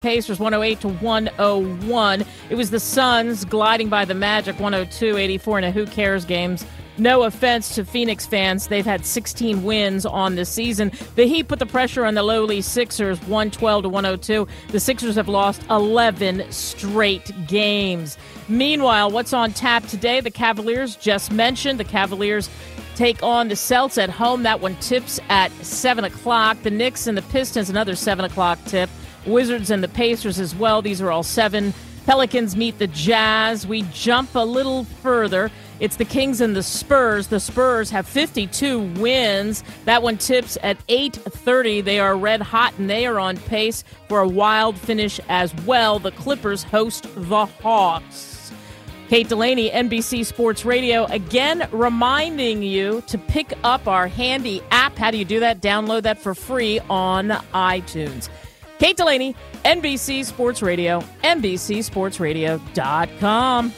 Pacers 108-101. It was the Suns gliding by the Magic 102-84 in a who cares games. No offense to Phoenix fans. They've had 16 wins on the season. The Heat put the pressure on the lowly Sixers 112-102. The Sixers have lost 11 straight games. Meanwhile, what's on tap today? The Cavaliers, just mentioned. The Cavaliers take on the Celtics at home. That one tips at 7 o'clock. The Knicks and the Pistons, another 7 o'clock tip. Wizards and the Pacers as well. These are all 7. Pelicans meet the Jazz. We jump a little further. It's the Kings and the Spurs. The Spurs have 52 wins. That one tips at 8:30. They are red hot, and they are on pace for a wild finish as well. The Clippers host the Hawks. Kate Delaney, NBC Sports Radio, again reminding you to pick up our handy app. How do you do that? Download that for free on iTunes. Kate Delaney, NBC Sports Radio, NBCSportsRadio.com.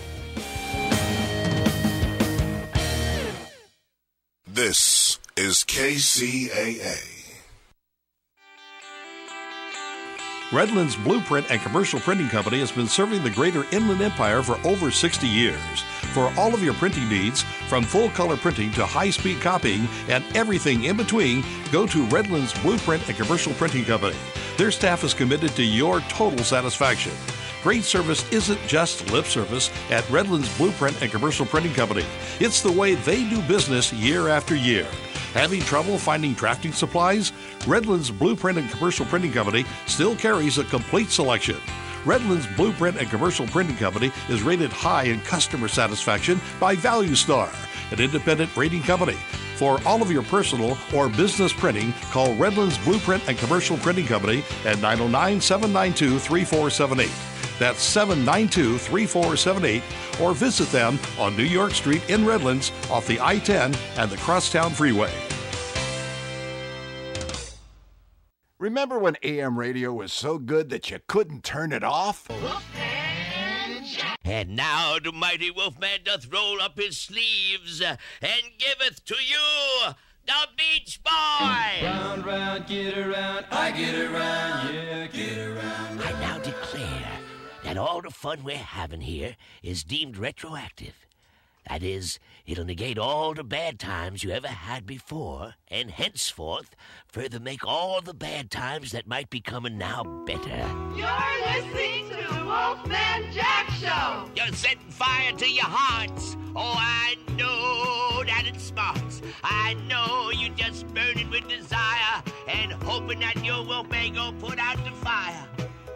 This is KCAA. Redlands Blueprint and Commercial Printing Company has been serving the greater Inland Empire for over 60 years. For all of your printing needs, from full-color printing to high-speed copying and everything in between, go to Redlands Blueprint and Commercial Printing Company. Their staff is committed to your total satisfaction. Great service isn't just lip service at Redlands Blueprint and Commercial Printing Company. It's the way they do business year after year. Having trouble finding drafting supplies? Redlands Blueprint and Commercial Printing Company still carries a complete selection. Redlands Blueprint and Commercial Printing Company is rated high in customer satisfaction by Value Star, an independent rating company. For all of your personal or business printing, call Redlands Blueprint and Commercial Printing Company at 909-792-3478. That's 792-3478, or visit them on New York Street in Redlands off the I-10 and the Crosstown Freeway. Remember when AM radio was so good that you couldn't turn it off? And now the mighty Wolfman doth roll up his sleeves and giveth to you the Beach Boy. Round, round, get around, I get around, yeah, get around. I now declare that all the fun we're having here is deemed retroactive. That is, it'll negate all the bad times you ever had before, and henceforth further make all the bad times that might be coming now better. You're listening to the Wolfman Jack Show. You're setting fire to your hearts. Oh, I know that it smarts. I know you're just burning with desire and hoping that your Wolfman gonna put out the fire.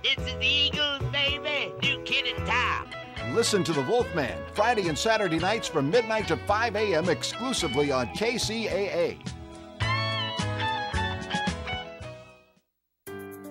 This is the Eagles, baby. New kid in town. Listen to The Wolfman Friday and Saturday nights from midnight to 5 a.m. exclusively on KCAA.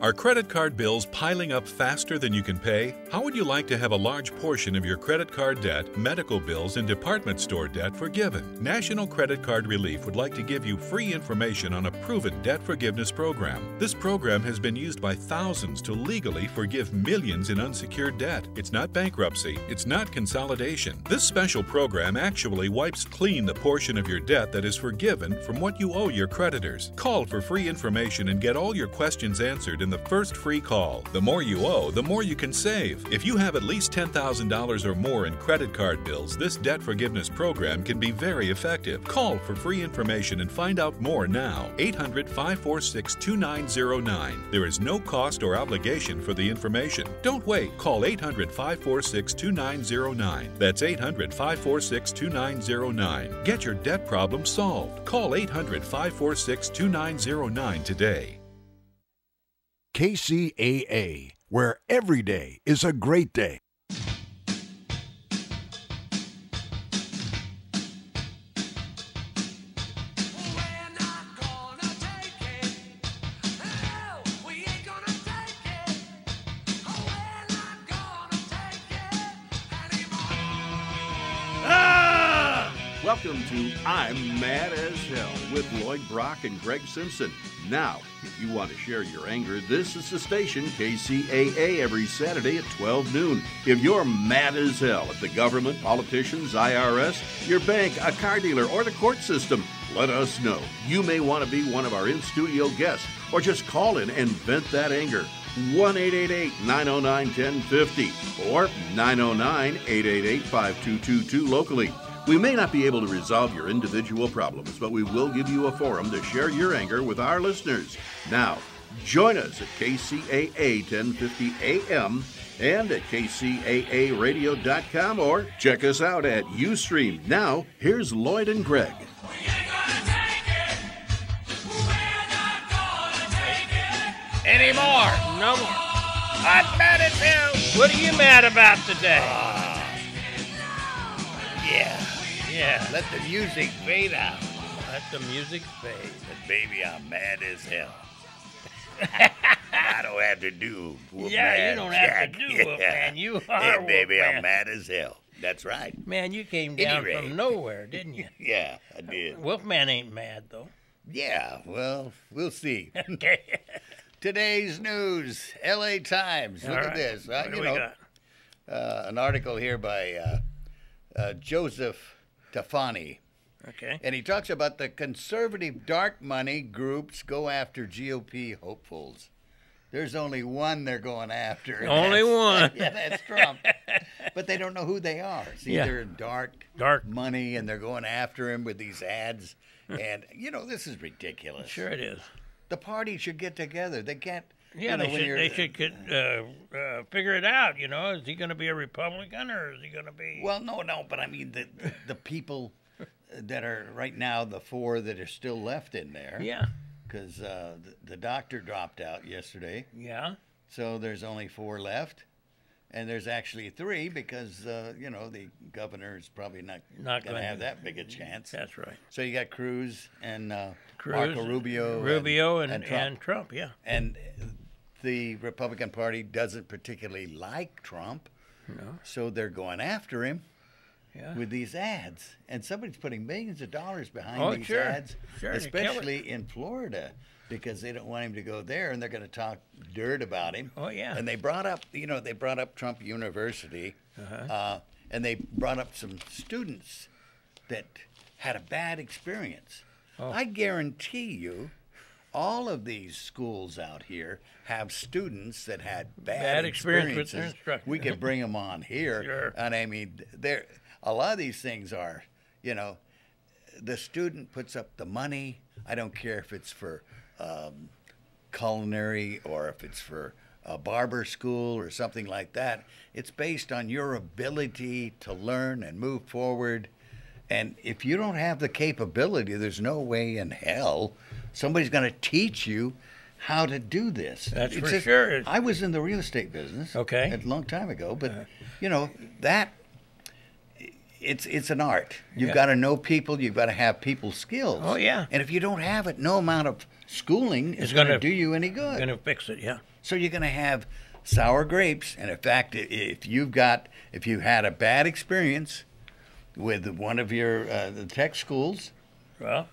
Are credit card bills piling up faster than you can pay? How would you like to have a large portion of your credit card debt, medical bills, and department store debt forgiven? National Credit Card Relief would like to give you free information on a proven debt forgiveness program. This program has been used by thousands to legally forgive millions in unsecured debt. It's not bankruptcy. It's not consolidation. This special program actually wipes clean the portion of your debt that is forgiven from what you owe your creditors. Call for free information and get all your questions answered in the first free call. The more you owe, the more you can save. If you have at least $10,000 or more in credit card bills, this debt forgiveness program can be very effective. Call for free information and find out more now. 800-546-2909. There is no cost or obligation for the information. Don't wait. Call 800-546-2909. That's 800-546-2909. Get your debt problem solved. Call 800-546-2909 today. KCAA, where every day is a great day. Welcome to I'm Mad as Hell with Lloyd Brock and Greg Simpson. Now, if you want to share your anger, this is the station, KCAA, every Saturday at 12 noon. If you're mad as hell at the government, politicians, IRS, your bank, a car dealer, or the court system, let us know. You may want to be one of our in-studio guests, or just call in and vent that anger. 1-888-909-1050 or 909-888-5222 locally. We may not be able to resolve your individual problems, but we will give you a forum to share your anger with our listeners. Now, join us at KCAA 1050 AM and at kcaaradio.com or check us out at Ustream. Now, here's Lloyd and Greg. Anymore. No more. I'm mad at him. What are you mad about today? Yeah. Let the music fade out. Let the music fade. But baby, I'm mad as hell. I don't have to do Wolfman. Yeah, you don't have Jack. to do Wolfman. You are Hey, baby, Wolfman. I'm mad as hell. That's right. Man, you came down Anyway. from nowhere, didn't you? Yeah, I did. Wolfman ain't mad, though. Yeah, well, we'll see. Okay. Today's news, L.A. Times. Look All at right. this. What do we got? An article here by Joseph Tafani. Okay. And he talks about the conservative dark money groups go after GOP hopefuls. There's only one they're going after. and Only one. Yeah, that's Trump. But they don't know who they are. See, Yeah. they're dark money, and they're going after him with these ads. And, this is ridiculous. Sure it is. The party should get together. They can't. Yeah, they should figure it out. Is he going to be a Republican or is he going to be? Well, no, but I mean the people that are right now, the four that are still left in there. Yeah. Because the doctor dropped out yesterday. Yeah. So there's only four left. And there's actually three because, the governor is probably not going to have that big a chance. That's right. So you got Cruz and Cruz, Marco Rubio. and Trump, yeah. And the Republican Party doesn't particularly like Trump. No. So they're going after him. Yeah. With these ads, and somebody's putting millions of dollars behind these ads, especially in Florida, because they don't want him to go there, and they're going to talk dirt about him. Oh yeah. And they brought up, Trump University, and they brought up some students that had a bad experience. Oh. I guarantee you, all of these schools out here have students that had bad experience with experiences. their instructor. We could bring them on here, Sure. and I mean, a lot of these things are, the student puts up the money. I don't care if it's for culinary or if it's for a barber school or something like that. It's based on your ability to learn and move forward. And if you don't have the capability, there's no way in hell somebody's going to teach you how to do this. That's for sure. I was in the real estate business a long time ago, but, that... It's an art. You've got to know people. You've got to have people skills. Oh, yeah. And if you don't have it, no amount of schooling is going to do you any good. Going to fix it, yeah. So you're going to have sour grapes. And in fact, if you had a bad experience with one of your the tech schools, well,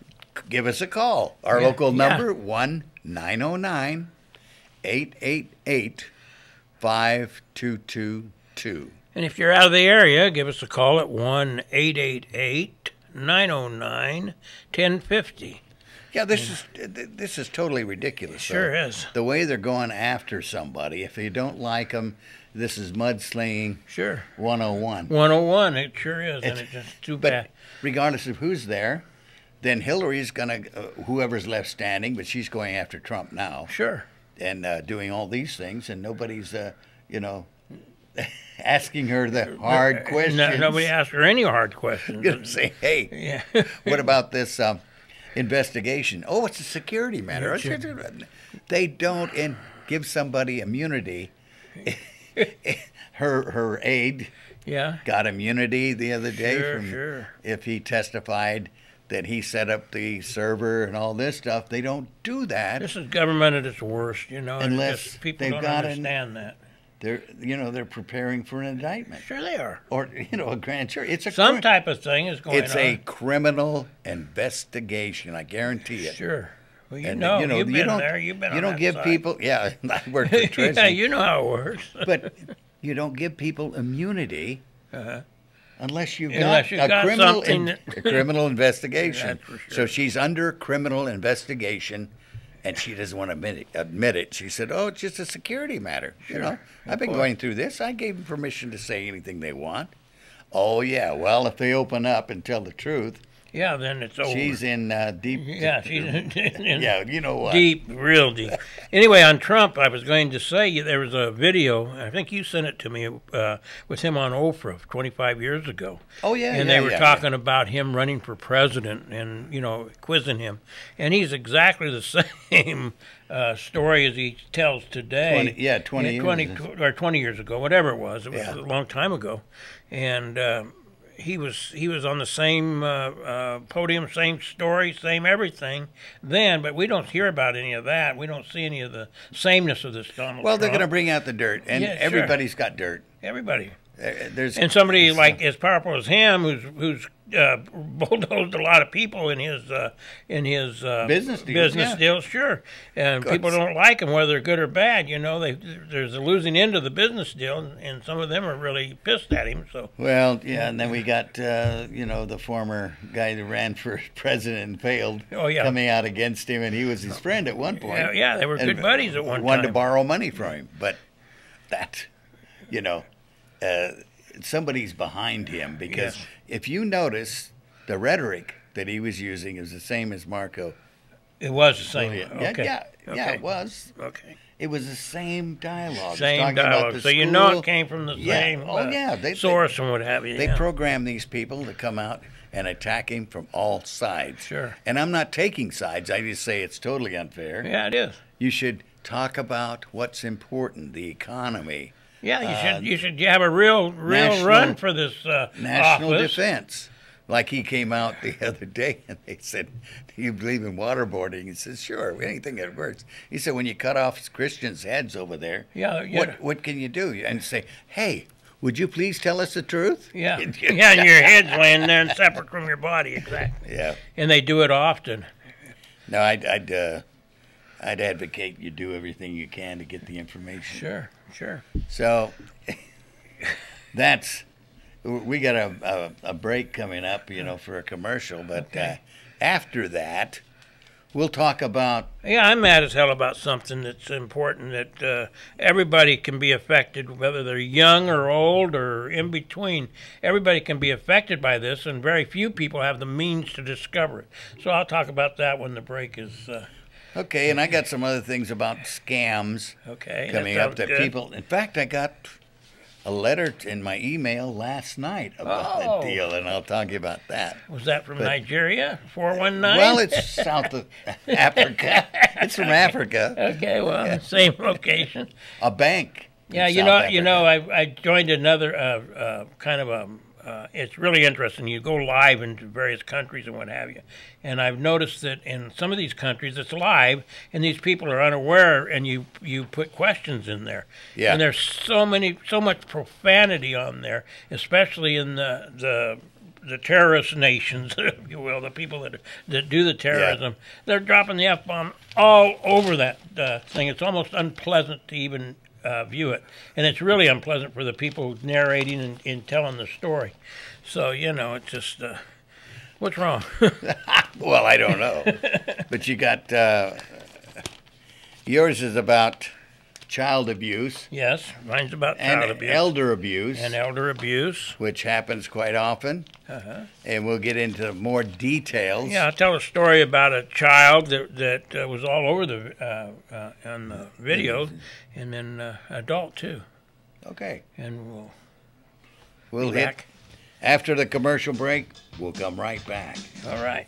give us a call. Our local number 1-909-888-5222. And if you're out of the area, give us a call at 1-888-909-1050. Yeah, this is totally ridiculous. Sure is. The way they're going after somebody. If you don't like them, this is mudslinging. Sure. 101. 101, it sure is, and it's just too bad. But regardless of who's there, then Hillary's going to, whoever's left standing, but she's going after Trump now. Sure. And doing all these things, and nobody's, asking her the hard questions. Nobody asked her any hard questions. You're gonna say, hey, what about this investigation? Oh, it's a security matter. Sure. They don't give somebody immunity. her aide got immunity the other day from if he testified that he set up the server and all this stuff. They don't do that. This is government at its worst, unless people don't understand that. They're preparing for an indictment. Sure they are. Or, a grand jury. It's some type of thing is going on. It's a criminal investigation, I guarantee it. Sure. Well, you've been there. You've been on You don't that give side. people, I work for Treasury. Yeah, you know how it works. But you don't give people immunity unless you've got a criminal investigation. That's for sure. So she's under criminal investigation, And she doesn't want to admit it. She said, "Oh, it's just a security matter. Sure. You know, I've been Of course. going through this. I gave them permission to say anything they want." Oh yeah. Well, if they open up and tell the truth, Yeah, then it's over. she's in deep. Yeah, she's in Yeah, you know what? deep, real deep. Anyway, on Trump, I was going to say there was a video. I think you sent it to me with him on Oprah 25 years ago. Oh yeah. And they were talking about him running for president and, quizzing him. And he's exactly the same story as he tells today. 20 years ago, whatever it was. It was a long time ago. And he was on the same podium, same story, same everything then, but we don't hear about any of that. We don't see any of the sameness of this Donald Well, Trump. they're going to bring out the dirt, and Yeah, sure. everybody's got dirt. Everybody. And somebody like as powerful as him, who's bulldozed a lot of people in his business deals, deals, sure. And people don't like him, whether they're good or bad. There's a losing end of the business deal, and some of them are really pissed at him. So well, yeah, and then we got the former guy that ran for president and failed. Oh yeah, coming out against him, and he was his friend at one point. Yeah, they were good buddies at one time. Wanted to borrow money from him, but that, somebody's behind him because if you notice, the rhetoric that he was using is the same as Marco. It was the same. Yeah, it was. Okay. It was the same dialogue. Same dialogue. So you know it came from the same source and what have you. They program these people to come out and attack him from all sides. Sure. And I'm not taking sides. I just say it's totally unfair. Yeah, it is. You should talk about what's important, the economy. Yeah, you should have a real run for this national office. defense. Like he came out the other day and they said, "Do you believe in waterboarding?" He says, "Sure, anything that works." He said, "When you cut off Christians' heads over there, what can you do?" And say, "Hey, would you please tell us the truth?" Yeah, and your head's laying there and separate from your body, exactly. Yeah. And they do it often. No, I'd advocate you do everything you can to get the information. Sure. So we got a break coming up, for a commercial. But after that, we'll talk about. Yeah, I'm mad as hell about something that's important that everybody can be affected, whether they're young or old or in between. Everybody can be affected by this, and very few people have the means to discover it. So I'll talk about that when the break is. Okay, and I got some other things about scams coming up that people. In fact, I got a letter in my email last night about that deal, and I'll talk to you about that. Was that from Nigeria? 419? Well, it's South of Africa. It's from Africa. Okay, well, same location. A bank. Yeah, I joined another kind of a. It's really interesting. You go live into various countries and what have you. And I've noticed that in some of these countries it's live and these people are unaware and you put questions in there. Yeah. And there's so much profanity on there, especially in the terrorist nations, if you will, the people that do the terrorism. Yeah. They're dropping the F-bomb all over that thing. It's almost unpleasant to even view it, and it's really unpleasant for the people narrating and telling the story. So it's just what's wrong? Well, I don't know, but you got yours is about child abuse. Yes, mine's about child abuse. Elder abuse. And elder abuse. Which happens quite often. Uh-huh. And we'll get into more details. Yeah, I'll tell a story about a child that was all over on the videos, and then adult too. Okay. And we'll hit back. After the commercial break, we'll come right back. All right.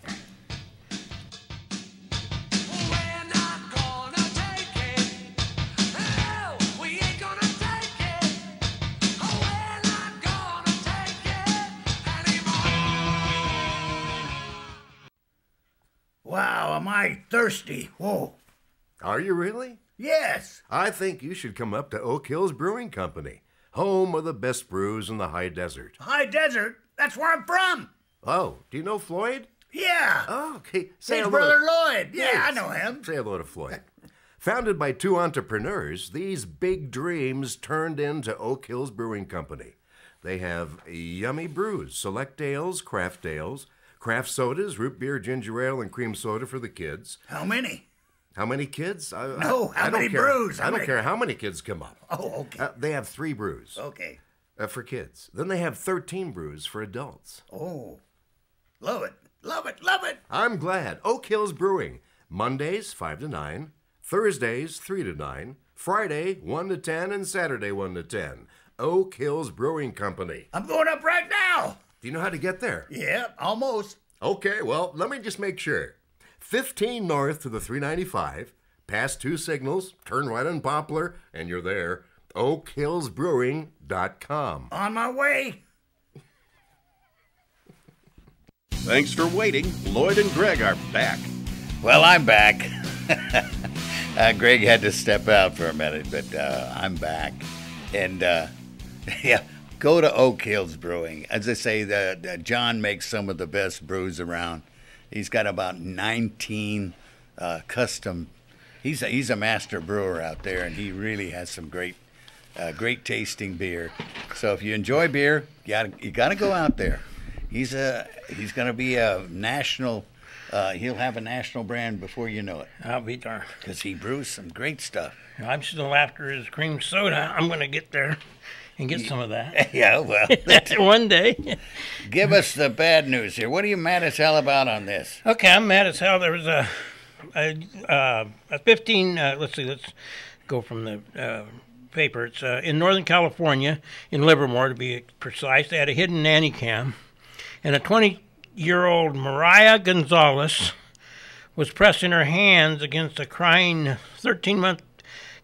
Wow, am I thirsty. Whoa. Are you really? Yes. I think you should come up to Oak Hills Brewing Company, home of the best brews in the high desert. High desert? That's where I'm from. Oh, do you know Floyd? Yeah. Oh, okay. Say his brother Lloyd. Yeah, I know him. Say hello to Floyd. Founded by two entrepreneurs, these big dreams turned into Oak Hills Brewing Company. They have yummy brews, select ales, craft sodas, root beer, ginger ale, and cream soda for the kids. How many? How many kids? How many brews? I don't care how many kids come up. Oh, okay. They have 3 brews. Okay. For kids. Then they have 13 brews for adults. Oh, love it. Love it. Love it. I'm glad. Oak Hills Brewing. Mondays, 5 to 9. Thursdays, 3 to 9. Friday, 1 to 10. And Saturday, 1 to 10. Oak Hills Brewing Company. I'm going up right now. Do you know how to get there? Yeah, almost. Okay, well, let me just make sure. 15 north to the 395, past 2 signals, turn right on Poplar, and you're there. OakHillsBrewing.com. On my way. Thanks for waiting. Lloyd and Greg are back. Well, I'm back. Greg had to step out for a minute, but I'm back. And, yeah, go to Oak Hills Brewing. As I say, John makes some of the best brews around. He's got about 19 custom. He's a master brewer out there, and he really has some great tasting beer. So if you enjoy beer, you got to go out there. He's going to be a national. He'll have a national brand before you know it. I'll be darned. Because he brews some great stuff. I'm still after his cream soda. I'm going to get there and get some of that. Yeah, well. One day. Give us the bad news here. What are you mad as hell about on this? Okay, I'm mad as hell. There was a 15, let's go from the paper. It's in Northern California, in Livermore to be precise. They had a hidden nanny cam, and a 20-year-old Mariah Gonzalez was pressing her hands against a crying 13-month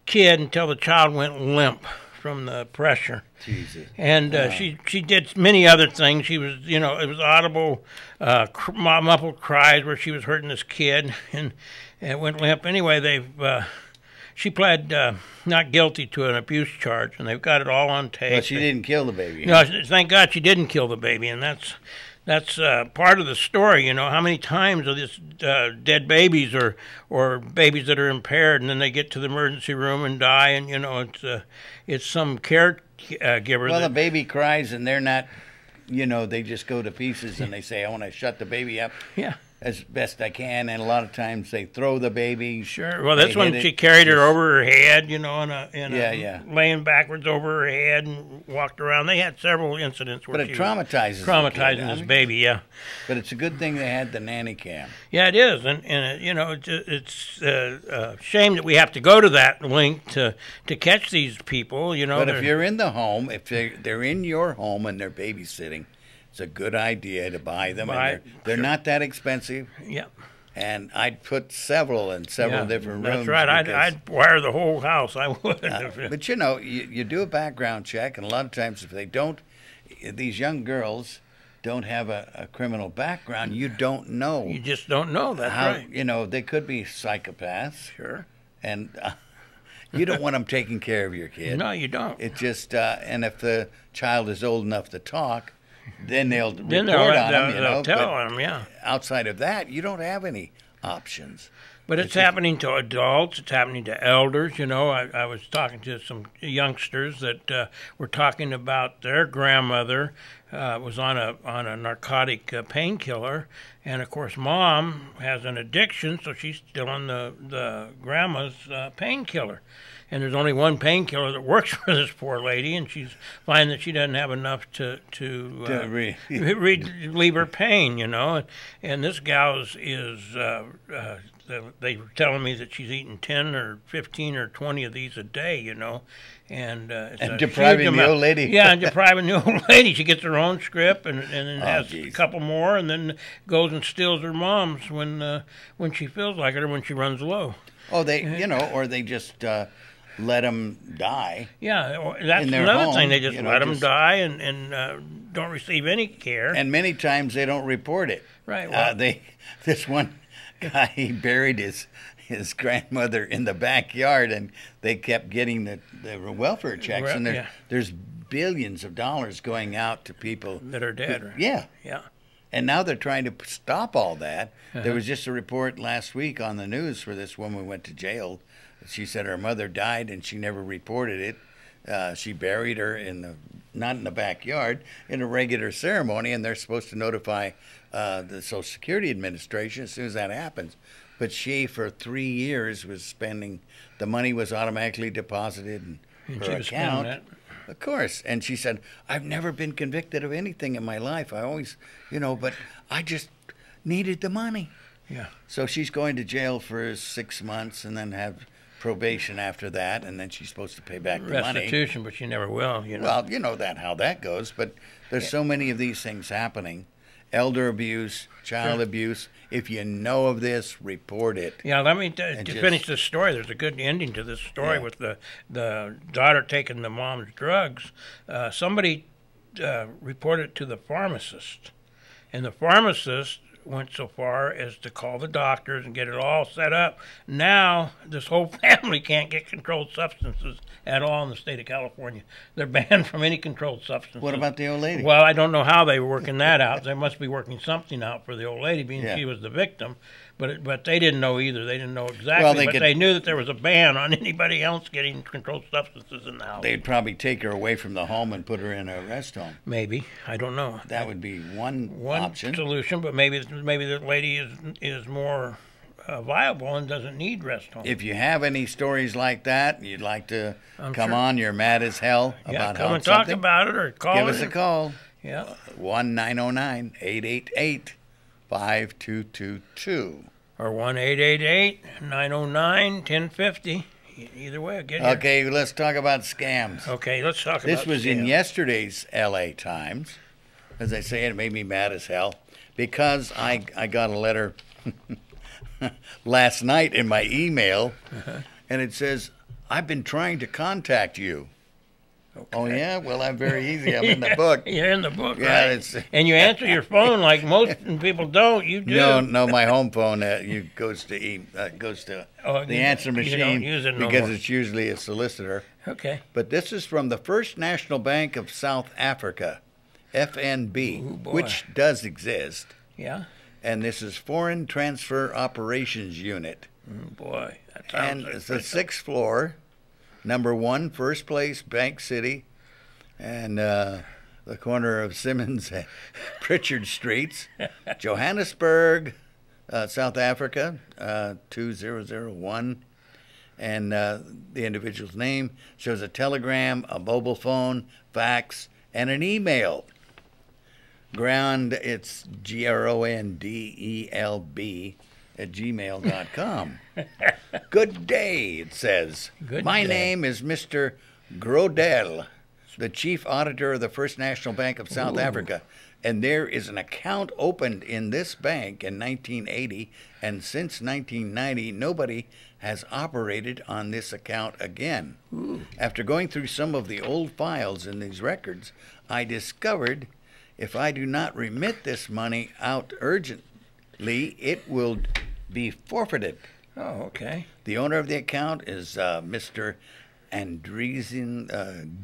kid until the child went limp from the pressure. Jesus. And she did many other things. She was, it was audible, muffled cries where she was hurting this kid, and it went limp. Anyway, she pled not guilty to an abuse charge, and they've got it all on tape. But she didn't kill the baby. No, thank God she didn't kill the baby, and that's part of the story. How many times are these dead babies or babies that are impaired, and then they get to the emergency room and die, and it's some caregiver. Well, the baby cries, and they're not, they just go to pieces, and they say, I want to shut the baby up. Yeah. As best I can, and a lot of times they throw the baby. Sure. Well, that's when she carried her over her head, laying backwards over her head and walked around. They had several incidents where but it traumatizing this baby. Yeah. But it's a good thing they had the nanny cam. Yeah, it is, and it's a shame that we have to go to that link to catch these people. But if you're in the home, if they're in your home and they're babysitting, it's a good idea to buy them. They're not that expensive. Yeah. And I'd put several in several different rooms. That's right. I'd wire the whole house. I would. But you do a background check, and a lot of times if they don't, these young girls don't have a criminal background, you don't know. You just don't know. That's right. They could be psychopaths. Sure. And you don't want them taking care of your kid. No, you don't. It just, and if the child is old enough to talk, then they'll report on them. They'll tell them, yeah. Outside of that, you don't have any options. But it's happening to adults. It's happening to elders. I was talking to some youngsters that were talking about their grandmother was on a narcotic painkiller, and of course, mom has an addiction, so she's still on the grandma's painkiller. And there's only one painkiller that works for this poor lady, and she's finding that she doesn't have enough to relieve her pain, And this gal is they were telling me that she's eating 10 or 15 or 20 of these a day, And depriving the old lady. Yeah, and depriving the old lady. She gets her own script and then has a couple more, and then goes and steals her mom's when she feels like it or when she runs low. Oh, or they just let them die. Yeah, that's another thing. They just let them die and don't receive any care. And many times they don't report it. Right. Well, this one guy, he buried his grandmother in the backyard, and they kept getting the welfare checks. And there's billions of dollars going out to people that are dead. Right? Yeah. Yeah. And now they're trying to stop all that. There was just a report last week on the news for this woman who went to jail. She said her mother died and she never reported it. She buried her not in the backyard, in a regular ceremony, and they're supposed to notify the Social Security Administration as soon as that happens. But she, for 3 years, was spending, the money was automatically deposited in her account. Of course. And she said, I've never been convicted of anything in my life. I always, but I just needed the money. Yeah. So she's going to jail for 6 months and then have probation after that, and then she's supposed to pay back the money. Restitution, but she never will, Well, you know how that goes, but there's so many of these things happening. Elder abuse, child abuse. If you know of this, report it. Yeah, let me to finish this story. There's a good ending to this story with the daughter taking the mom's drugs. Somebody reported to the pharmacist, and the pharmacist went so far as to call the doctors and get it all set up. Now, this whole family can't get controlled substances at all in the state of California. They're banned from any controlled substances. What about the old lady? Well, I don't know how they were working that out. They must be working something out for the old lady, being she was the victim. But they didn't know either. They didn't know exactly. But they knew that there was a ban on anybody else getting controlled substances in the house. They'd probably take her away from the home and put her in a rest home. Maybe. I don't know. That would be one option. Solution, but maybe the lady is more viable and doesn't need rest home. If you have any stories like that, you'd like to come on, you're mad as hell about come and talk about it or call Give us a call. Yeah. 1-909-888-5222. Or 1-888-909-1050. Either way, I'll get you. Okay, let's talk about scams. Okay, let's talk about This was in yesterday's L.A. Times. As I say, it made me mad as hell because I got a letter last night in my email, and it says, I've been trying to contact you. Okay. Oh, yeah? Well, I'm very easy. I'm in the book. You're in the book, yeah, right? And you answer your phone like most people don't. You do. No, my home phone goes to the answer machine you don't use it no because more. It's usually a solicitor. Okay. But this is from the First National Bank of South Africa, FNB, which does exist. Yeah. And this is Foreign Transfer Operations Unit. Boy, that sounds And it's the 6th floor. Number 1, First Place, Bank City, and the corner of Simmons and Pritchard Streets, Johannesburg, South Africa, 2001. And the individual's name shows a telegram, a mobile phone, fax, and an email. It's GRONDELB @gmail.com. Good day, it says. My name is Mr. Grodel, the chief auditor of the First National Bank of South Africa, and there is an account opened in this bank in 1980, and since 1990, nobody has operated on this account again. After going through some of the old files in these records, I discovered if I do not remit this money out urgently, it will be forfeited. Oh, okay. The owner of the account is Mr. Andreessen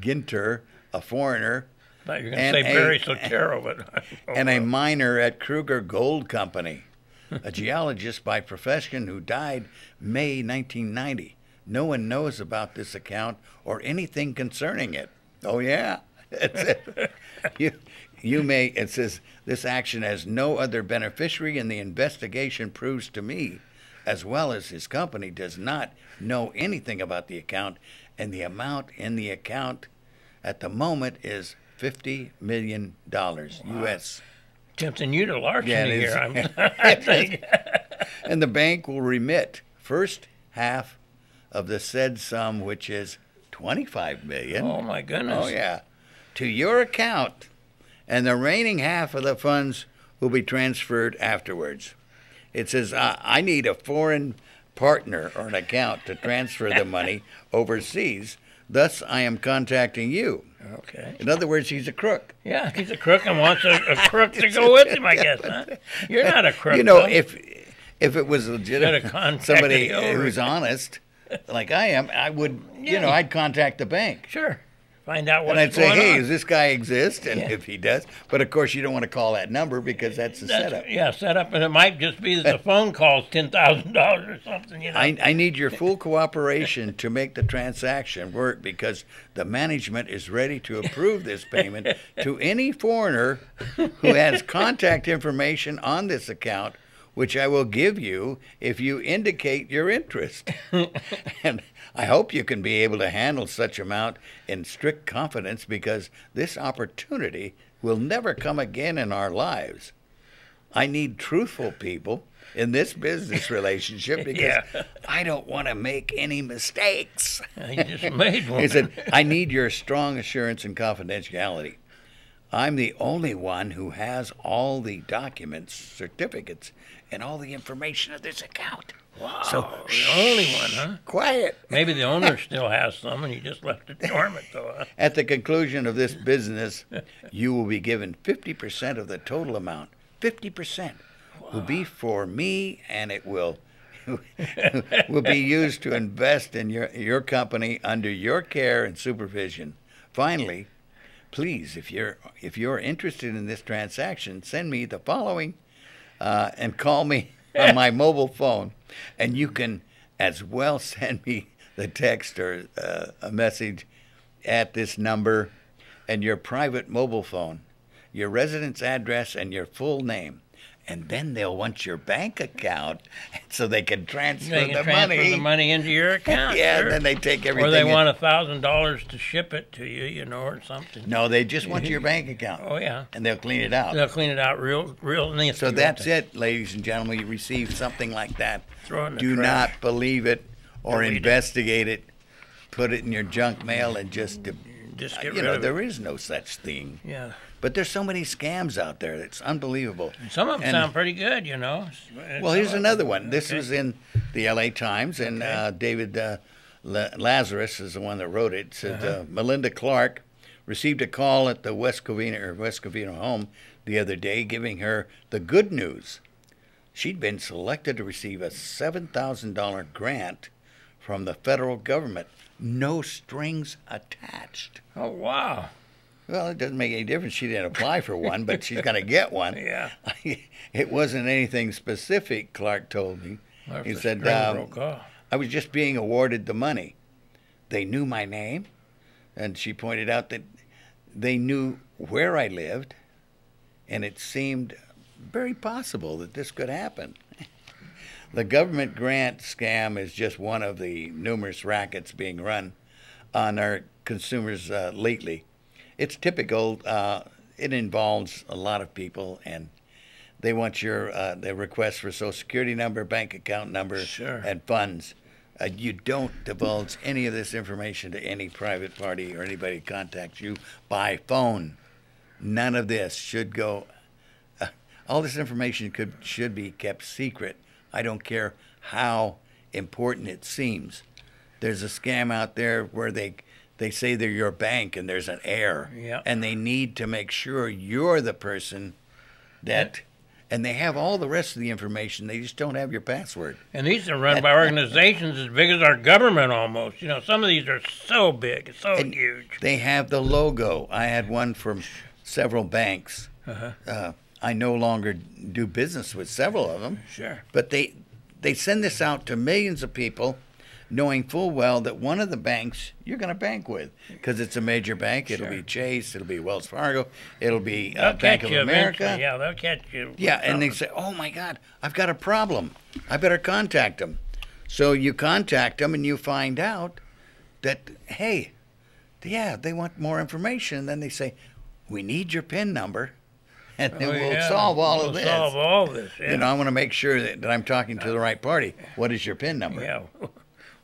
Ginter, a foreigner. I thought you were going to say Barry Sotero, but and a miner at Kruger Gold Company, a geologist by profession who died May 1990. No one knows about this account or anything concerning it. Oh, yeah. You may, it says, this action has no other beneficiary, and the investigation proves to me, as well as his company, does not know anything about the account, and the amount in the account at the moment is $50 million U.S. Tempting you to larceny here, I think. And the bank will remit first half of the said sum, which is $25 million. Oh, my goodness. Oh, yeah. To your account. And the remaining half of the funds will be transferred afterwards. It says, I need a foreign partner or an account to transfer the money overseas. Thus, I am contacting you. Okay. In other words, he's a crook. Yeah, he's a crook and wants a crook to go with him, I guess. Huh? You're not a crook, if it was legitimate, somebody who's honest, like I am, I would, I'd contact the bank. Sure. Find out what's going on. And I'd say, hey, on. does this guy exist? And if he does. But, of course, you don't want to call that number because that's the setup. Yeah, setup. And it might just be that the phone call's $10,000 or something, I need your full cooperation to make the transaction work because the management is ready to approve this payment to any foreigner who has contact information on this account which I will give you if you indicate your interest. And I hope you can be able to handle such amount in strict confidence, because this opportunity will never come again in our lives. I need truthful people in this business relationship because I don't want to make any mistakes. I just made one. He said, I need your strong assurance and confidentiality. I'm the only one who has all the documents, certificates, and all the information of this account. Wow, so, the only one, huh? Quiet. Maybe the owner still has some and he just left it dormant, though. Huh? At the conclusion of this business, you will be given 50% of the total amount. 50% will be for me, and it will be used to invest in your company under your care and supervision. Finally, please, if you're interested in this transaction, send me the following and call me on my mobile phone. And you can as well send me the text or a message at this number and your private mobile phone, your residence address, and your full name. And then they'll want your bank account so they can transfer the money into your account. Yeah, sure. And then they take everything. Or they want $1,000 to ship it to you, or something. No, they just want your bank account. Oh, yeah. And they'll clean it out. They'll clean it out real neat. So that's it, ladies and gentlemen. You receive something like that. Throw it in the Do trash. not believe it or investigate it. Put it in your junk mail and just get rid of it. There is no such thing. Yeah. But there's so many scams out there. It's unbelievable. Some of them sound pretty good, Well, here's another one. This was in the L.A. Times, and David Lazarus is the one that wrote it. It said, Melinda Clark received a call at the West Covina home the other day giving her the good news. She'd been selected to receive a $7,000 grant from the federal government. No strings attached. Oh, wow. Well, it doesn't make any difference. She didn't apply for one, but she's going to get one. Yeah. It wasn't anything specific, Clark told me. He said, I was just being awarded the money. They knew my name, and she pointed out that they knew where I lived, and it seemed very possible that this could happen. The government grant scam is just one of the numerous rackets being run on our consumers lately. It's typical. It involves a lot of people, and they want your their request for Social Security number, bank account number, and funds. You don't divulge any of this information to any private party or anybody who contacts you by phone. None of this should go. All this information should be kept secret. I don't care how important it seems. There's a scam out there where they say they're your bank and there's an error. Yep. And they need to make sure you're the person that, and they have all the rest of the information. They just don't have your password. And these are run by organizations as big as our government almost. Some of these are so big, so huge. They have the logo. I had one from several banks. I no longer do business with several of them. Sure. But they send this out to millions of people, knowing full well that one of the banks you're going to bank with, because it's a major bank. It'll be Chase, it'll be Wells Fargo, it'll be Bank of America. Eventually. Yeah, they'll catch you. Yeah, and they say, oh, my God, I've got a problem. I better contact them. So you contact them and you find out that, hey, yeah, they want more information. Then they say, we need your PIN number. And then we'll solve all of this. Solve all this, yeah. I want to make sure that I'm talking to the right party. What is your PIN number? Yeah.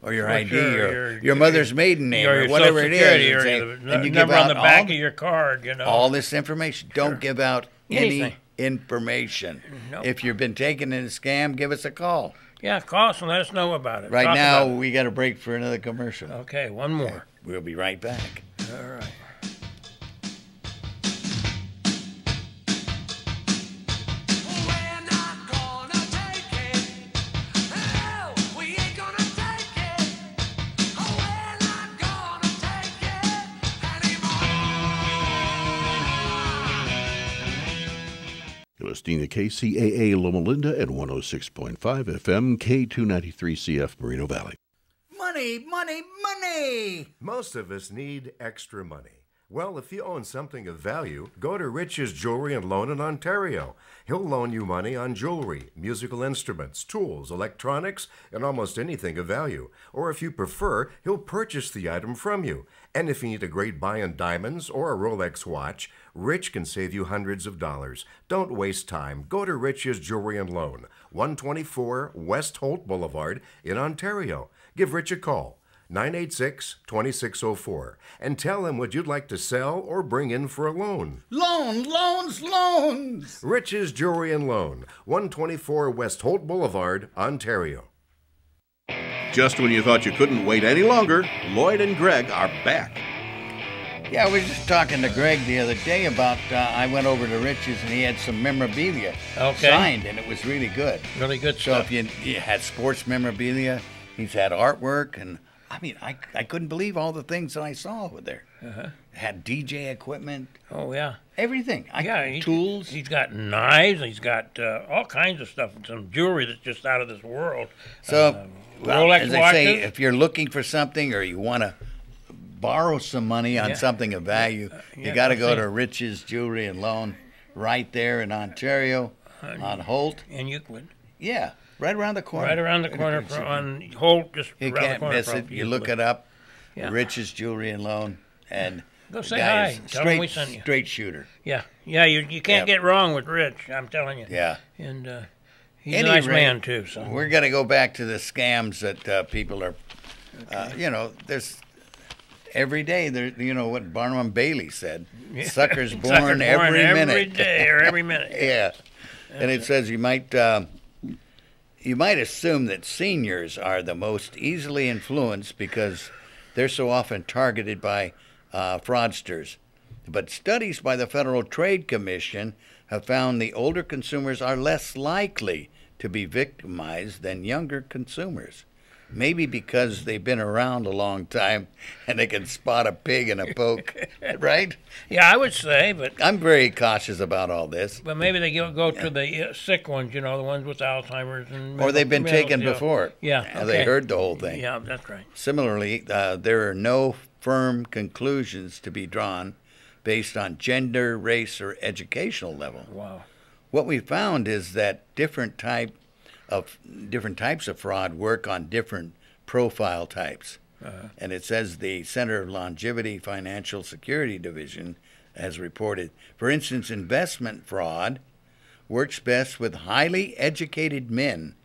Or your ID, or your mother's maiden name, or whatever it is. And you give out on the back of your card, all this information. Don't give out any information. Nope. If you've been taken in a scam, give us a call. Yeah, call us and let us know about it. Right now, we got a break for another commercial. Okay, one more. We'll be right back. All right. Listening to KCAA Loma Linda at 106.5 FM, K293CF Moreno Valley. Money, money, money! Most of us need extra money. Well, if you own something of value, go to Rich's Jewelry and Loan in Ontario. He'll loan you money on jewelry, musical instruments, tools, electronics, and almost anything of value. Or if you prefer, he'll purchase the item from you. And if you need a great buy in diamonds or a Rolex watch, Rich can save you hundreds of dollars. Don't waste time. Go to Rich's Jewelry and Loan, 124 West Holt Boulevard in Ontario. Give Rich a call. 986-2604, and tell him what you'd like to sell or bring in for a loan. Loans! Rich's Jewelry and Loan, 124 West Holt Boulevard, Ontario. Just when you thought you couldn't wait any longer, Lloyd and Greg are back. Yeah, I was just talking to Greg the other day about, I went over to Rich's and he had some memorabilia signed, and it was really good. Really good so stuff. So if you had sports memorabilia, he's had artwork, and I mean, I couldn't believe all the things that I saw over there. Had DJ equipment. Oh, yeah. Everything. Tools. He's got knives. He's got all kinds of stuff. Some jewelry that's just out of this world. So, Rolex as I say, if you're looking for something or you want to borrow some money on something of value, you got to go to Rich's Jewelry and Loan right there in Ontario on Holt. And Euclid. Yeah. Right around the corner. Right around the corner on Holt, just you around can't the corner. Miss it. You look it up, Rich's Jewelry and Loan, and go say hi. Tell him we sent you. Straight shooter. Yeah, you can't get wrong with Rich. I'm telling you. Yeah, and he's a nice man too. So we're gonna go back to the scams that people are. There's every day. There, what Barnum and Bailey said. Suckers born every minute. Every day or every minute. Yeah, and it says you might. You might assume that seniors are the most easily influenced because they're so often targeted by fraudsters. But studies by the Federal Trade Commission have found the older consumers are less likely to be victimized than younger consumers. Maybe because they've been around a long time and they can spot a pig in a poke, right? Yeah, I would say, but I'm very cautious about all this. But maybe they go to the sick ones, the ones with Alzheimer's and or they've been taken before. Yeah, okay. They heard the whole thing. Yeah, that's right. Similarly, there are no firm conclusions to be drawn based on gender, race, or educational level. Wow. What we found is that different types of fraud work on different profile types. And it says the Center of Longevity Financial Security Division has reported, for instance, investment fraud works best with highly educated men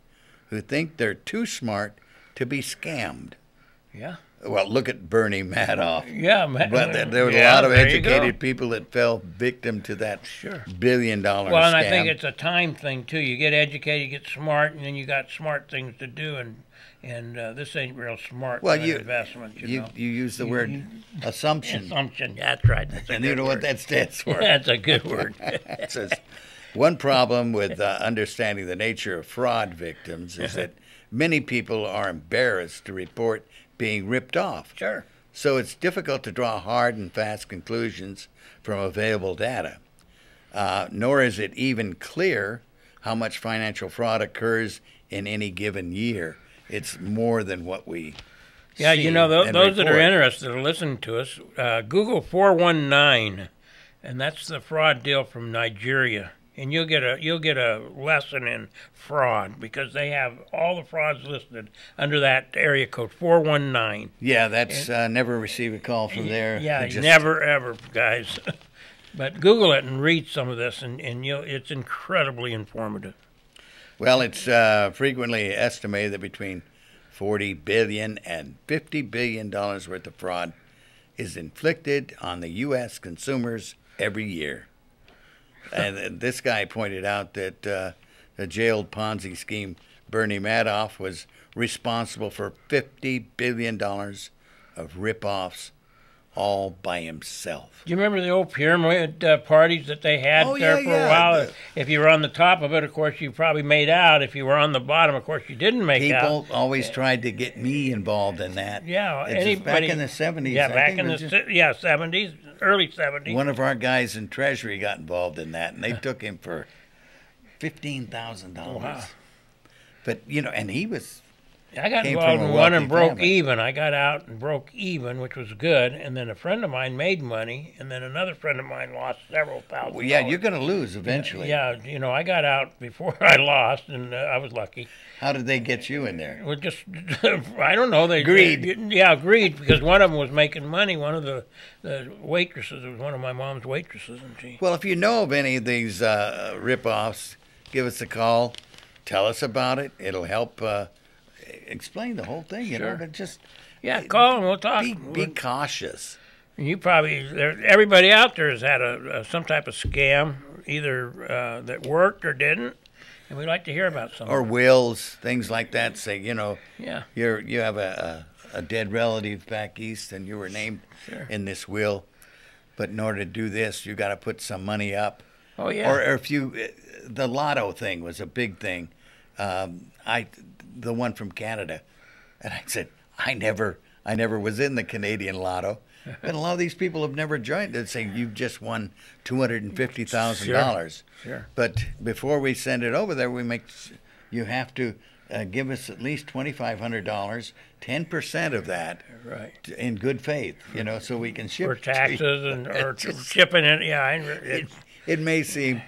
who think they're too smart to be scammed. Yeah. Well, look at Bernie Madoff. Yeah, but there were a lot of educated people that fell victim to that $1 billion scam. Well, and I think it's a time thing too. You get educated, you get smart, and then you got smart things to do, and this ain't real smart investment. You use the word assumption. Assumption, that's right. That's and you know what that stands for. That's a good word. It says, one problem with understanding the nature of fraud victims is that many people are embarrassed to report being ripped off. Sure. So it's difficult to draw hard and fast conclusions from available data. Nor is it even clear how much financial fraud occurs in any given year. It's more than what we see those that are interested or listening to us, Google 419, and that's the fraud deal from Nigeria. And you'll get a lesson in fraud because they have all the frauds listed under that area code 419. Yeah, that's never received a call from there. Yeah, never ever, guys. But Google it and read some of this, and it's incredibly informative. Well, it's frequently estimated that between $40 billion and $50 billion worth of fraud is inflicted on the U.S. consumers every year. And this guy pointed out that the jailed Ponzi scheme Bernie Madoff was responsible for $50 billion of rip-offs all by himself. Do you remember the old pyramid parties that they had for a while? If you were on the top of it, of course, you probably made out. If you were on the bottom, of course, you didn't make out. People always tried to get me involved in that. Yeah. Back in the 70s. Yeah, back in the 70s, early 70s. One of our guys in Treasury got involved in that, and they took him for $15,000. Wow. But, and he was I got came involved from a in one wealthy and broke family. even. I got out and broke even, which was good. And then a friend of mine made money, and then another friend of mine lost several thousand. Well, yeah, you're going to lose eventually. Yeah, I got out before I lost, and I was lucky. How did they get you in there? Well, just I don't know. They Greed. Greed, because one of them was making money. One of the waitresses, it was one of my mom's waitresses, and she. Well, if you know of any of these rip-offs, give us a call. Tell us about it. It'll help explain the whole thing. You know, but just call and we'll talk. Be cautious. You probably everybody out there has had some type of scam, either that worked or didn't, and we'd like to hear about some. Or wills, things like that. Say, you have a dead relative back east, and you were named in this will, but in order to do this, you got to put some money up. Oh yeah. Or if the lotto thing was a big thing. The one from Canada, and I said I never was in the Canadian lotto. And a lot of these people have never joined. They'd say you've just won $250,000. Sure. But before we send it over there, you have to give us at least $2,500, 10% of that, right, in good faith. So we can ship for taxes or shipping it. Yeah, it may seem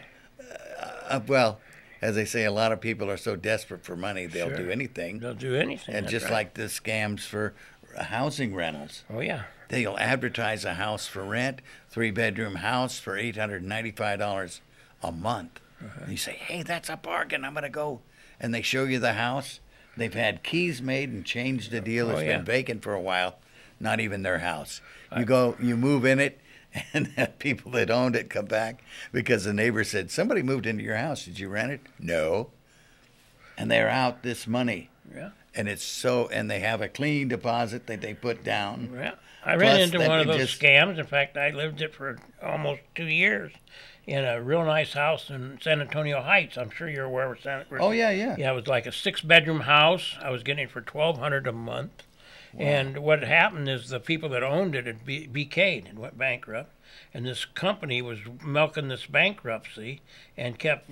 well. As they say, a lot of people are so desperate for money, they'll do anything. They'll do anything. And just like the scams for housing rentals. Oh, yeah. They'll advertise a house for rent, 3-bedroom house for $895 a month. And you say, hey, that's a bargain. I'm going to go. And they show you the house. They've had keys made and changed the deal. It's been vacant for a while. Not even their house. You move in it. And have people that owned it come back because the neighbor said, somebody moved into your house. Did you rent it? No. And they're out this money. Yeah. And and they have a clean deposit that they put down. Yeah. I ran into one of those scams. In fact, I lived it for almost 2 years in a real nice house in San Antonio Heights. I'm sure you're aware of San Antonio. Oh, yeah. Yeah, it was like a 6-bedroom house. I was getting it for $1,200 a month. Wow. And what happened is the people that owned it had BK'd and went bankrupt. And this company was milking this bankruptcy and kept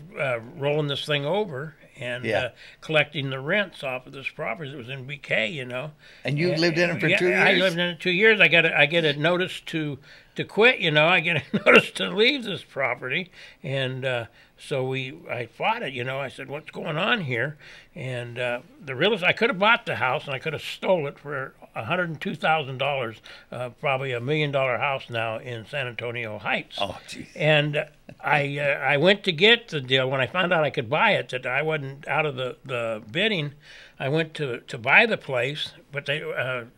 rolling this thing over and collecting the rents off of this property that was in BK, And you lived in it for 2 years? I lived in it 2 years. I get a notice to quit, I get a notice to leave this property. And so I fought it, I said, what's going on here? And the realist, I could have bought the house and I could have stole it for $102,000, probably $1 million house now in San Antonio Heights. Oh, geez. And I went to get the deal when I found out I could buy it, that I wasn't out of the bidding. I went to buy the place, but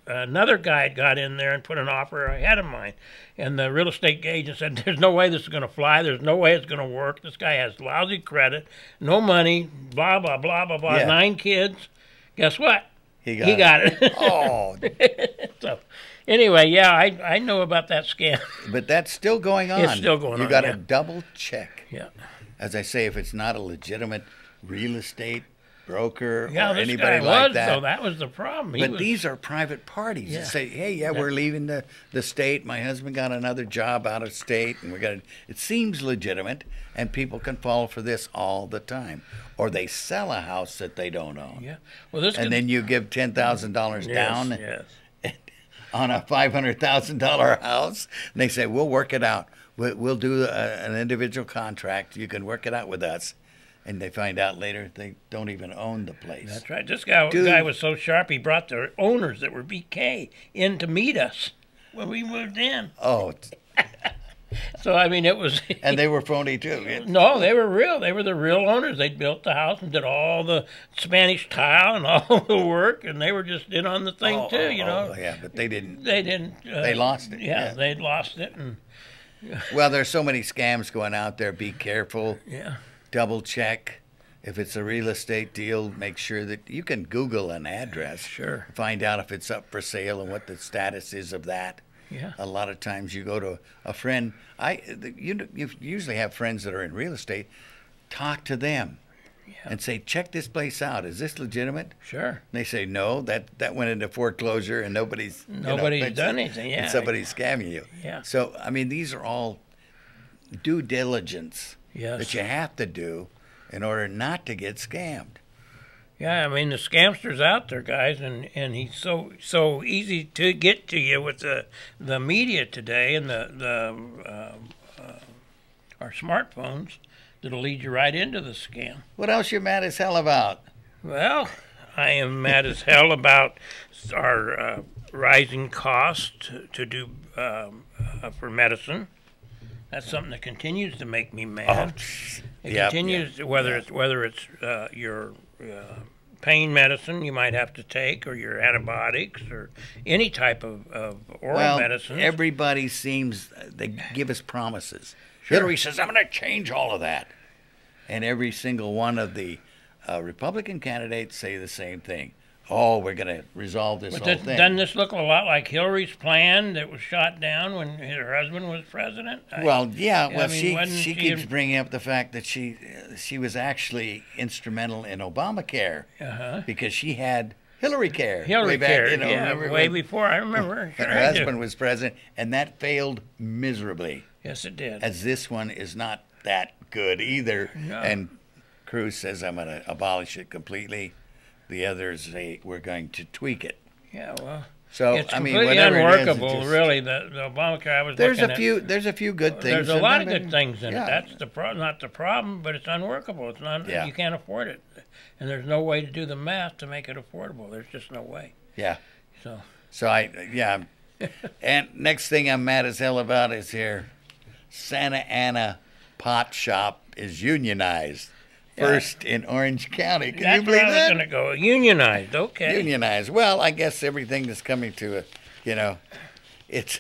another guy got in there and put an offer ahead of mine. And the real estate agent said, there's no way this is going to fly. There's no way it's going to work. This guy has lousy credit, no money, blah, blah, blah, blah, blah, 9 kids. Guess what? He got it. Oh. So, anyway, I know about that scam. But that's still going on. It's still going on. You got to double check. Yeah. As I say, if it's not a legitimate real estate broker or this anybody guy like was, that. So that was the problem. But these are private parties that say, hey, we're leaving the state. My husband got another job out of state, and it seems legitimate, and people can fall for this all the time. Or they sell a house that they don't own. Yeah. Well, then you give $10,000 down yes. on a $500,000 house, and they say, we'll work it out. We'll do an individual contract. You can work it out with us. And they find out later they don't even own the place. That's right. This guy was so sharp, he brought the owners that were BK in to meet us when we moved in. Oh. So, it was... And they were phony, too. No, they were real. They were the real owners. They built the house and did all the Spanish tile and all the work, and they were just in on the thing, too, Oh, yeah, but they didn't... They lost it. Yeah, they'd lost it. And well, there's so many scams going out there. Be careful. Yeah. Double check. If it's a real estate deal, make sure that you can Google an address. Sure. Find out if it's up for sale and what the status is of that. Yeah. A lot of times you go to a friend. You usually have friends that are in real estate. Talk to them and say, check this place out. Is this legitimate? Sure. And they say, no, that went into foreclosure and nobody's done anything. Yeah. And somebody's scamming you. Yeah. So, these are all due diligence. Yes. That you have to do in order not to get scammed. Yeah, I mean the scamster's out there, guys, and he's so easy to get to you with the media today and our smartphones that'll lead you right into the scam. What else you mad as hell about? Well, I am mad as hell about our rising cost to do for medicine. That's something that continues to make me mad. It continues whether it's your pain medicine you might have to take, or your antibiotics, or any type of oral medicine. Everybody seems they give us promises. Sure. Hillary says, "I'm going to change all of that," and every single one of the Republican candidates say the same thing. Oh, we're going to resolve this whole thing. Doesn't this look a lot like Hillary's plan that was shot down when her husband was president? She keeps bringing up the fact that she was actually instrumental in Obamacare because she had Hillary Care. Hillary Care, way before I remember. Her husband was president, and that failed miserably. Yes, it did. As this one is not that good either. No. And Cruz says, I'm going to abolish it completely. The others say we're going to tweak it. Yeah, well, so it's completely unworkable, really. The Obamacare there's a few good things. There's a lot of good things in it. That's not the problem, but it's unworkable. It's not. You can't afford it, and there's no way to do the math to make it affordable. There's just no way. Yeah. So and next thing I'm mad as hell about is here, Santa Ana pot shop is unionized. First in Orange County. Can you believe that? That's where I was going to go. Unionized, okay. Unionized. Well, I guess everything that's coming to it's.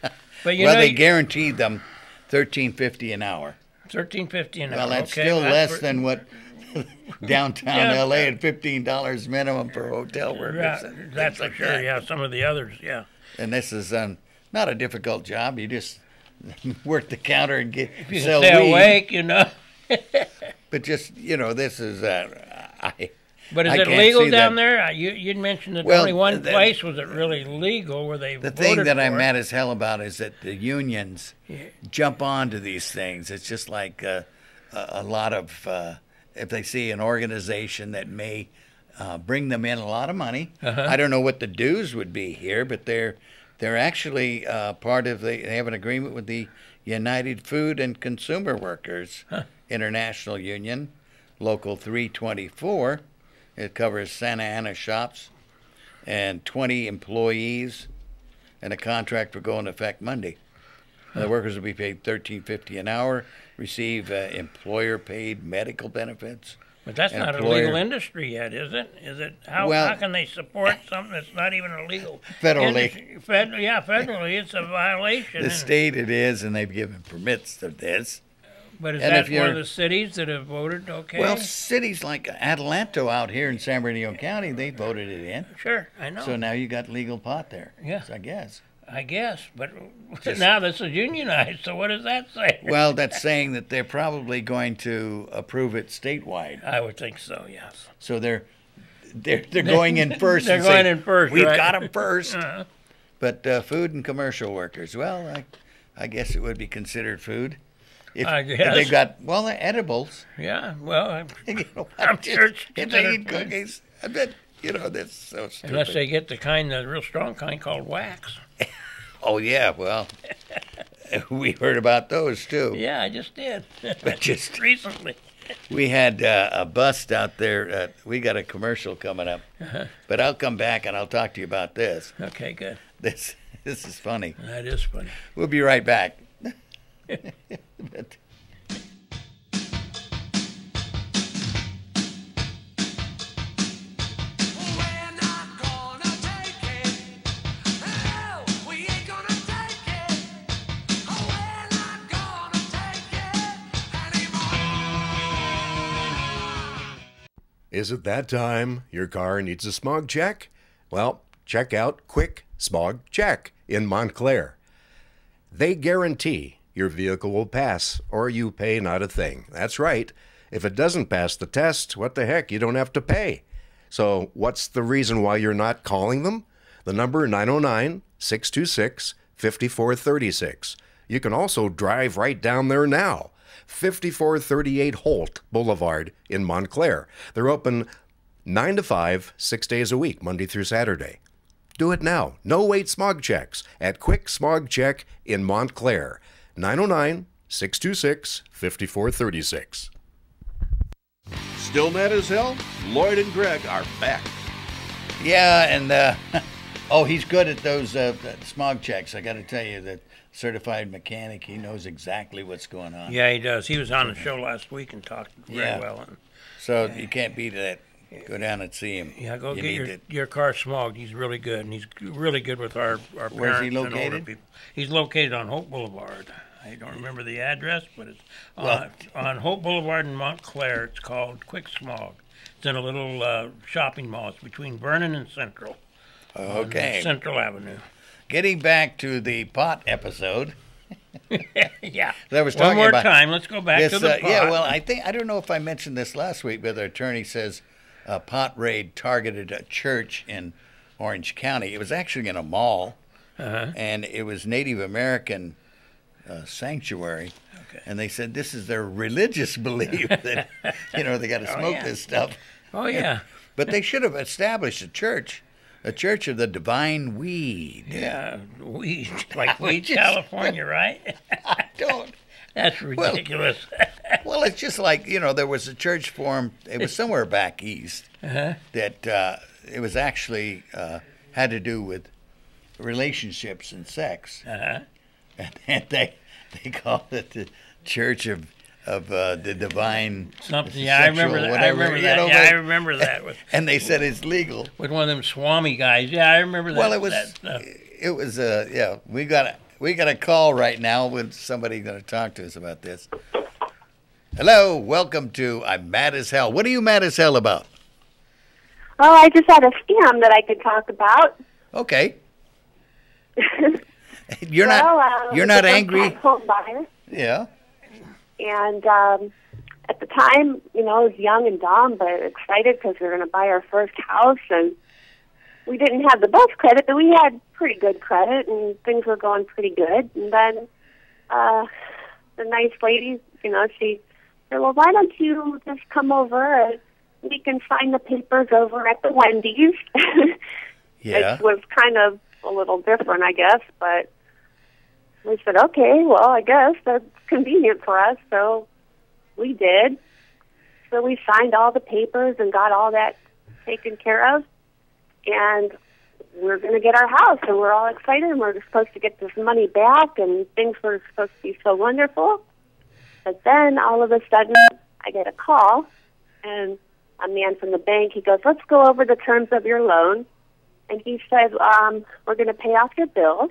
But they guaranteed them $13.50 an hour. $13.50 an hour. Well, that's still less than what downtown L.A. at $15 minimum for hotel workers. Yeah, that's for sure. Yeah, some of the others. Yeah. And this is not a difficult job. You just work the counter and if you sell stay weed. awake, But just, this is, But is it legal down there? You'd mentioned that only one place was it really legal where they voted for it. The thing that I'm mad as hell about is that the unions jump onto these things. It's just like a lot of, if they see an organization that may bring them in a lot of money. I don't know what the dues would be here, but they're actually part of they have an agreement with the United Food and Consumer Workers International Union, Local 324. It covers Santa Ana shops and 20 employees, and a contract will go into effect Monday. The workers will be paid $13.50 an hour, receive employer-paid medical benefits. But that's not a legal industry yet, is it? Is it? How can they support something that's not even a legal federally? Federally, it's a violation. The state it is, and they've given permits to this. But is that one of the cities that have voted okay? Well, cities like Adelanto out here in San Bernardino County, they voted it in. Sure, I know. So now you got legal pot there. Yes, I guess. But now this is unionized, so what does that say? Well, that's saying that they're probably going to approve it statewide. I would think so, yes. So they're going in first. They're going in first, We've got them first. But food and commercial workers, well, I guess it would be considered food. If they got, they're edibles. Yeah, well, I'm sure if they eat cookies, I bet, that's so stupid. Unless they get the real strong kind called wax. Oh, yeah, well, we heard about those, too. Yeah, I just did. But just recently. We had a bust out there. We got a commercial coming up. But I'll come back and I'll talk to you about this. Okay, good. This is funny. That is funny. We'll be right back. Is it that time? Your car needs a smog check? Well, check out Quick Smog Check in Montclair. They guarantee your vehicle will pass, or you pay not a thing. That's right. If it doesn't pass the test, what the heck? You don't have to pay. So what's the reason why you're not calling them? The number 909-626-5436. You can also drive right down there now. 5438 Holt Boulevard in Montclair. They're open 9 to 5, 6 days a week, Monday through Saturday. Do it now. No wait smog checks at Quick Smog Check in Montclair. 909-626-5436. Still mad as hell? Lloyd and Greg are back. Yeah, and he's good at those smog checks. I got to tell you, that certified mechanic, he knows exactly what's going on. Yeah, he does. He was on the show last week and talked very well. So you can't beat that. Go down and see him. Yeah, go get your car smogged. He's really good, and he's really good with our parents. Where's he located? And older people. He's located on Hope Boulevard. I don't remember the address, but it's on Hope Boulevard in Montclair. It's called Quick Smog. It's in a little shopping mall. It's between Vernon and Central. Okay. Central Avenue. Getting back to the pot episode. Yeah. That was talking One more about time. Let's go back to the pot. Yeah, well, I don't know if I mentioned this last week, but the attorney says a pot raid targeted a church in Orange County. It was actually in a mall, and it was Native American sanctuary. Okay. And they said this is their religious belief that they got to smoke this stuff. Oh yeah. But they should have established a church of the divine weed. Yeah, weed, like Weed, California, right? I don't. That's ridiculous. Well, it's just like, there was a church formed, it was somewhere back east, that it was actually had to do with relationships and sex. And they called it the Church of the Divine something. Yeah, I remember that. I remember that. And they said it's legal with one of them Swami guys. Yeah, I remember that. Well, it was we got a call right now with somebody going to talk to us about this. Hello, welcome to I'm Mad as Hell. What are you mad as hell about? Oh, I just had a scam that I could talk about. Okay. You're not angry. Home buyer. Yeah. And at the time, I was young and dumb, but excited because we were going to buy our first house, and we didn't have the best credit, but we had pretty good credit, and things were going pretty good. And then the nice lady, she said, well, why don't you just come over and we can sign the papers over at the Wendy's. Yeah. It was kind of a little different, I guess, but we said, okay, well, I guess that's convenient for us, so we did. So we signed all the papers and got all that taken care of, and we're going to get our house, and we're all excited, and we're supposed to get this money back, and things were supposed to be so wonderful. But then all of a sudden, I get a call, and a man from the bank, he goes, let's go over the terms of your loan. And he said, we're going to pay off your bills.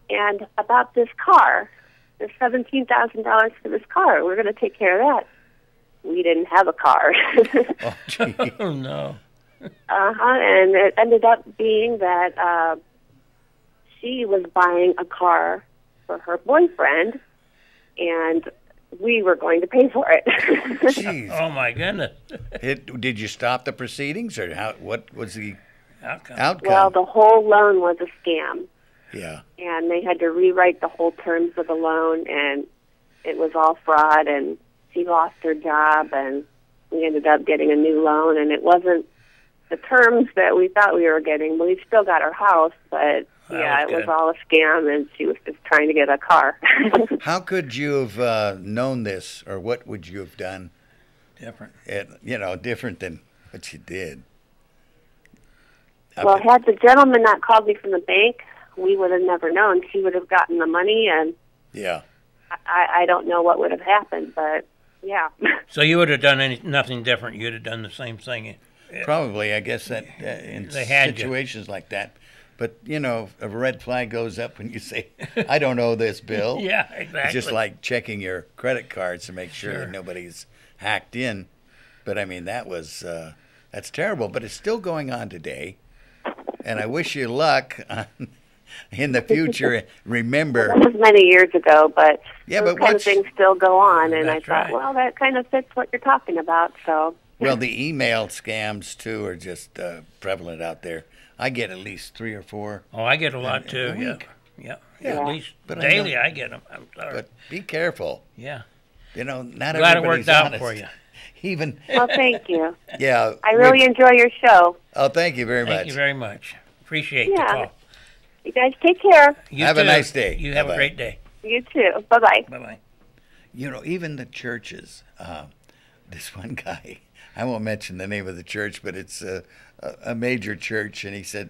And about this car, there's $17,000 for this car. We're going to take care of that. We didn't have a car. Oh, no. And it ended up being that she was buying a car for her boyfriend, and we were going to pay for it. Jeez. Oh, my goodness. Did you stop the proceedings, or what was the outcome? Well, the whole loan was a scam. Yeah. And they had to rewrite the whole terms of the loan, and it was all fraud, and she lost her job, and we ended up getting a new loan, and it wasn't the terms that we thought we were getting. We still got our house, but it was all a scam, and she was just trying to get a car. How could you have known this, or what would you have done different? Different than what you did. Well, had the gentleman not called me from the bank, we would have never known. She would have gotten the money, and yeah, I don't know what would have happened, but yeah. So you would have done nothing different. You'd have done the same thing. Probably, I guess that in situations like that. But a red flag goes up when you say, "I don't owe this bill." Yeah, exactly. It's just like checking your credit cards to make sure that nobody's hacked in. But I mean, that's terrible. But it's still going on today, and I wish you luck in the future. Remember, that was many years ago, but those but kind of things still go on, and I thought, well, that kind of fits what you're talking about. So, well, the email scams too are just prevalent out there. I get at least 3 or 4. Oh, I get a lot too. Yeah. At least daily I get them. I'm sorry. But be careful. Yeah. Not glad everybody's it worked out honest. for you. Even. Well, thank you. Yeah. I really enjoy your show. Oh, thank you very much. Thank you very much. Appreciate the Yeah. call. You guys take care. You have too. a nice day. You have Bye-bye. a great day. You too. Bye-bye. Bye-bye. You know, even the churches. This one guy, I won't mention the name of the church, but it's a major church, and he said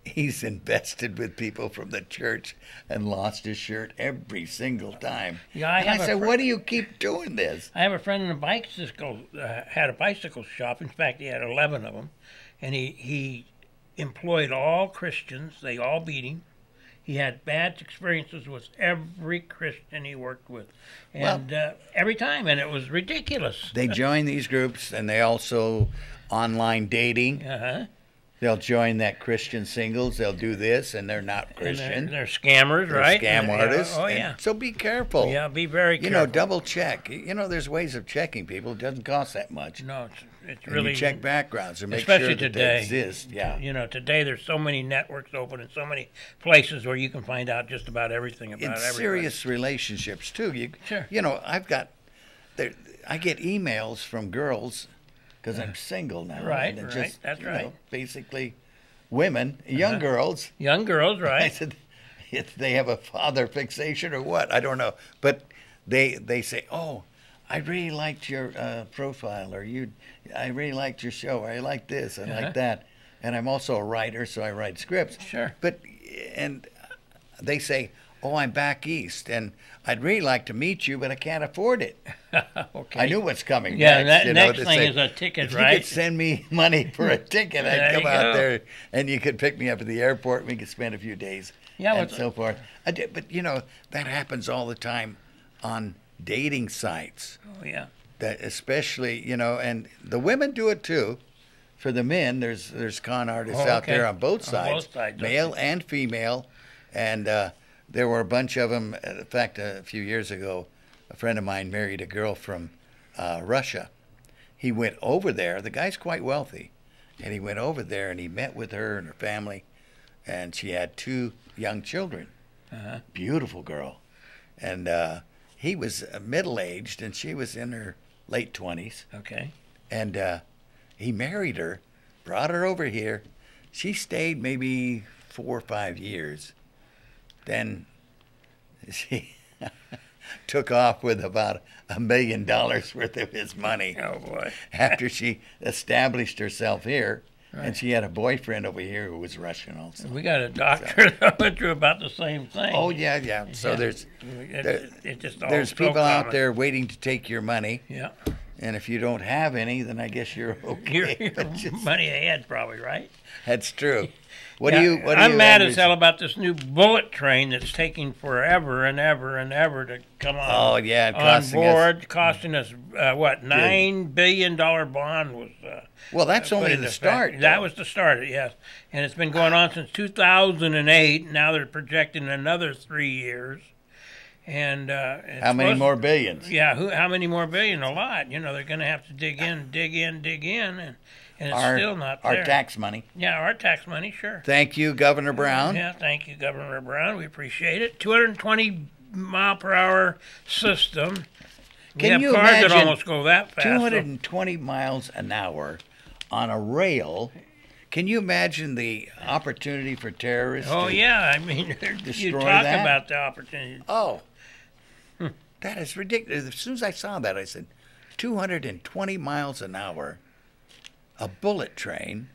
he's invested with people from the church and lost his shirt every single time. Yeah, I said, why do you keep doing this? I have a friend in a bicycle, had a bicycle shop. In fact, he had 11 of them, and he employed all Christians. They all beat him. He had bad experiences with every Christian he worked with, and every time, and it was ridiculous. They join these groups, and they also online dating. They'll join that Christian singles. They'll do this, and they're not Christian. And they're scammers, right? Scam artists. Oh, yeah. So be careful. Yeah, be very careful. You know, double check. You know, there's ways of checking people. It doesn't cost that much. No, it's and really... you check backgrounds and make especially sure that today, they exist. Yeah. You know, today there's so many networks open and so many places where you can find out just about everything about everybody. Serious relationships, too. Sure. You know, I get emails from girls because I'm single now. Right, and right. That's right. Know, basically, women, young girls. Young girls, right. I said, if they have a father fixation or what, I don't know. But they say, oh, I really liked your profile, or I really liked your show, or I like this, I like that. And I'm also a writer, so I write scripts. Sure. And they say, oh, I'm back east, and I'd really like to meet you, but I can't afford it. Okay. I knew what's coming next. next. Yeah, next thing is a ticket, if right? You could send me money for a ticket, I'd come out there, and you could pick me up at the airport, and we could spend a few days, and so forth. But, you know, that happens all the time on dating sites. Oh, yeah. That especially, you know, and the women do it too. For the men, there's con artists out there on both sides, male and female, and there were a bunch of them. In fact, a few years ago, a friend of mine married a girl from Russia. He went over there. The guy's quite wealthy, and he went over there and he met with her and her family, and she had 2 young children. Beautiful girl, and he was middle-aged, and she was in her late 20s. Okay. And he married her, brought her over here. She stayed maybe 4 or 5 years. Then she took off with about $1 million worth of his money. Oh, boy. After she established herself here. Right. And she had a boyfriend over here who was Russian also. We got a doctor that went through about the same thing. Oh, yeah. So there's there's people out there waiting to take your money. Yeah. And if you don't have any, then I guess you're okay. You're money ahead, probably, right? That's true. I'm mad as hell about this new bullet train that's taking forever and ever and ever to come on. Oh, yeah, on board, costing us what, $9 billion bond was. Well, that's only the start. That was the start, yes, and it's been going on since 2008. Now they're projecting another 3 years. And how many more billions? Yeah, how many more billion? A lot. You know, they're going to have to dig in, and it's still not there. Our tax money. Yeah, our tax money, sure. Thank you, Governor Brown. Yeah, thank you, Governor Brown. We appreciate it. 220-mile-per-hour system. Can you cars imagine that almost go that fast? 220 miles an hour on a rail? Can you imagine the opportunity for terrorists? Oh, yeah. I mean, you talk about the opportunity. Oh. That is ridiculous. As soon as I saw that, I said, 220 miles an hour, a bullet train.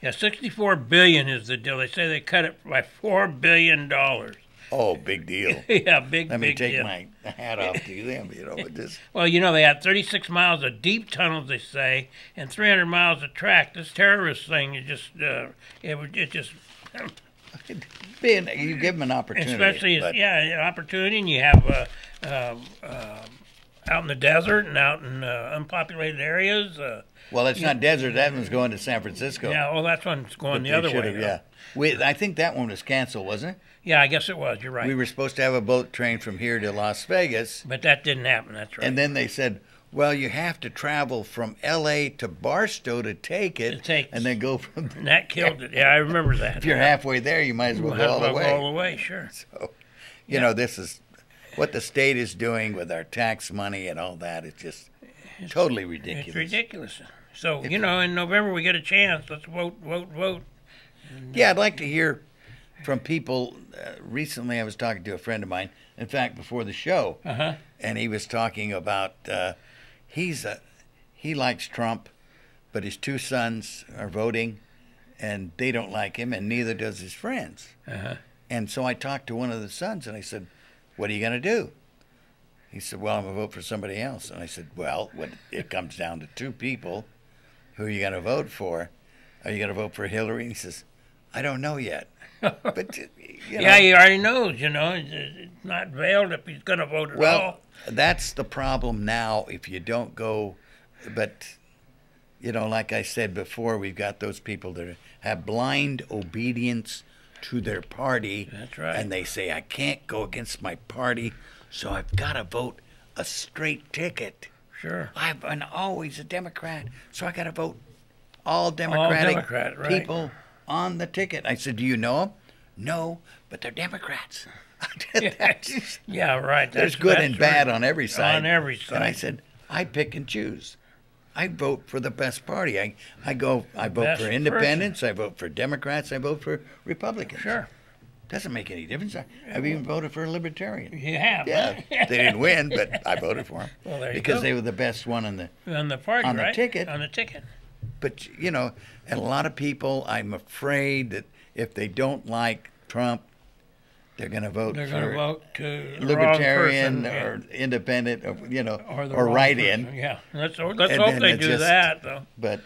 Yeah, $64 billion is the deal. They say they cut it by $4 billion. Oh, big deal. Yeah, big deal. Let me take my hat off to them, you know, with this. Well, you know, they had 36 miles of deep tunnels, they say, and 300 miles of track. This terrorist thing, it just... You give them an opportunity. Especially, an opportunity, and you have out in the desert and out in unpopulated areas. Well, it's not desert. That one's going to San Francisco. Yeah, well, that one's going the other way. Yeah. I think that one was canceled, wasn't it? Yeah, I guess it was. You're right. We were supposed to have a boat train from here to Las Vegas. But that didn't happen. That's right. And then they said, well, you have to travel from L.A. to Barstow to take it, and then go from there. And that killed it. Yeah, I remember that. If you're halfway there, you might as well go all the way. Go all the way, sure. So, you know, this is what the state is doing with our tax money and all that. It's just totally ridiculous. It's ridiculous. So, in November we get a chance. Let's vote. Yeah, I'd like to hear from people. Recently I was talking to a friend of mine, in fact, before the show, and he was talking about he likes Trump, but his two sons are voting, and they don't like him, and neither does his friends. And so I talked to one of the sons, and I said, "What are you going to do?" He said, "Well, I'm going to vote for somebody else." And I said, "Well, it comes down to two people. Who are you going to vote for? Are you going to vote for Hillary?" And he says, "I don't know yet." But yeah, he already knows. It's not veiled if he's going to vote at all. Well, that's the problem now. If you don't go, but like I said before, we've got those people that have blind obedience to their party. That's right. And they say, "I can't go against my party, so I've got to vote a straight ticket. Sure. I've been always a Democrat, so I got to vote all Democratic right. people on the ticket." I said, "Do you know them?" "No, but they're Democrats." Yeah, right. There's good and bad on every side. On every side. And I said, I pick and choose. I vote for the best party. I vote for independents. I vote for Democrats. I vote for Republicans. Sure. Doesn't make any difference. I've even voted for a Libertarian. You have? Yeah. They didn't win, but I voted for them. Well, there you because go. They were the best one on the party, on right? the ticket. On the ticket. But, and a lot of people, I'm afraid that if they don't like Trump, they're going to vote Libertarian or Independent, or write-in. Yeah, let's hope they do that, though. But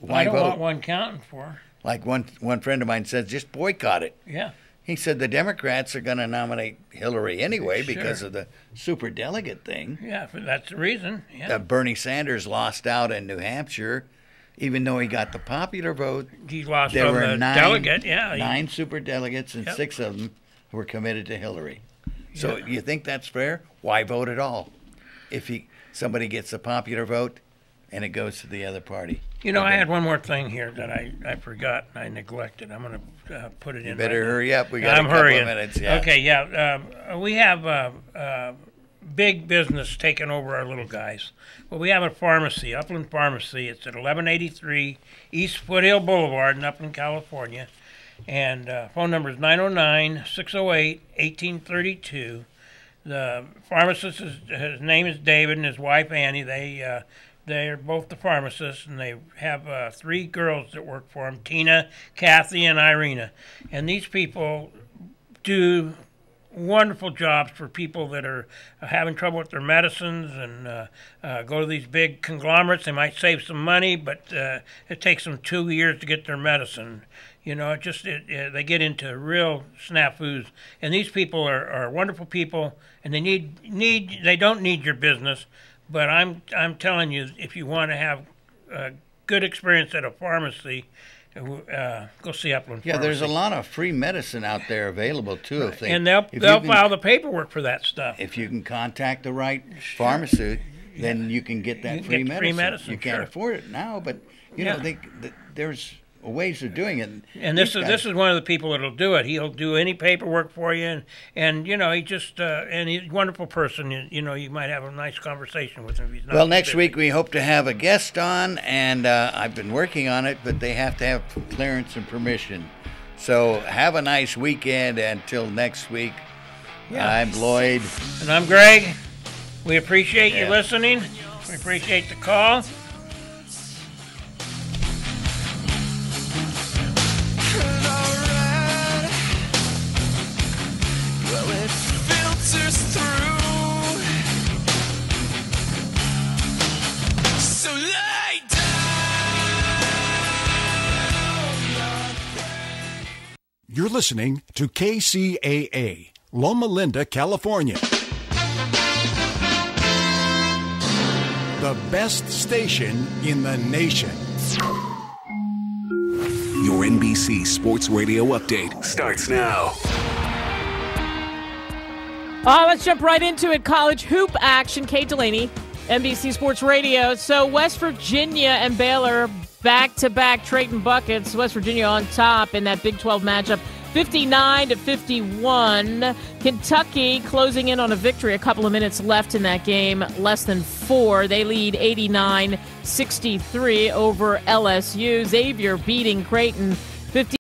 why I don't want one counting for. Like one friend of mine said, just boycott it. Yeah. He said the Democrats are going to nominate Hillary anyway because of the superdelegate thing. Yeah, that's the reason. Yeah. Bernie Sanders lost out in New Hampshire. Even though he got the popular vote, he lost there from were the delegate. Yeah, 9 superdelegates, and 6 of them were committed to Hillary. So you think that's fair? Why vote at all? If somebody gets the popular vote, and it goes to the other party. I had one more thing here that I forgot. I neglected. I'm going to put it in. You better hurry up. We got a couple hurrying. Of minutes. Yeah. Okay. Yeah. We have big business taking over our little guys. Well, we have a pharmacy, Upland Pharmacy. It's at 1183 East Foothill Boulevard in Upland, California. And phone number is 909-608-1832. The pharmacist, his name is David, and his wife Annie. They're both the pharmacists, and they have 3 girls that work for them, Tina, Kathy, and Irina. And these people do wonderful jobs for people that are having trouble with their medicines and go to these big conglomerates. They might save some money, but it takes them 2 years to get their medicine. They get into real snafus. And these people are wonderful people, and they don't need your business. But I'm telling you, if you want to have a good experience at a pharmacy, go see Upland Pharmacy. Yeah, there's a lot of free medicine out there available too. Right. And they'll file the paperwork for that stuff. If you can contact the right pharmacy, then you can get that free medicine. You can't afford it now, but there's ways of doing it. And this is one of the people that'll do it. He'll do any paperwork for you, and he just and he's a wonderful person. You might have a nice conversation with him. If he's not next week we hope to have a guest on, and I've been working on it, but they have to have clearance and permission. So have a nice weekend. Until next week, I'm Lloyd. And I'm Greg. We appreciate you listening. We appreciate the call. You're listening to KCAA, Loma Linda, California. The best station in the nation. Your NBC Sports Radio update starts now. Let's jump right into it. College hoop action. Kate Delaney, NBC Sports Radio. So West Virginia and Baylor back-to-back trading buckets. West Virginia on top in that Big 12 matchup, 59-51. Kentucky closing in on a victory. A couple of minutes left in that game, less than 4. They lead 89-63 over LSU. Xavier beating Creighton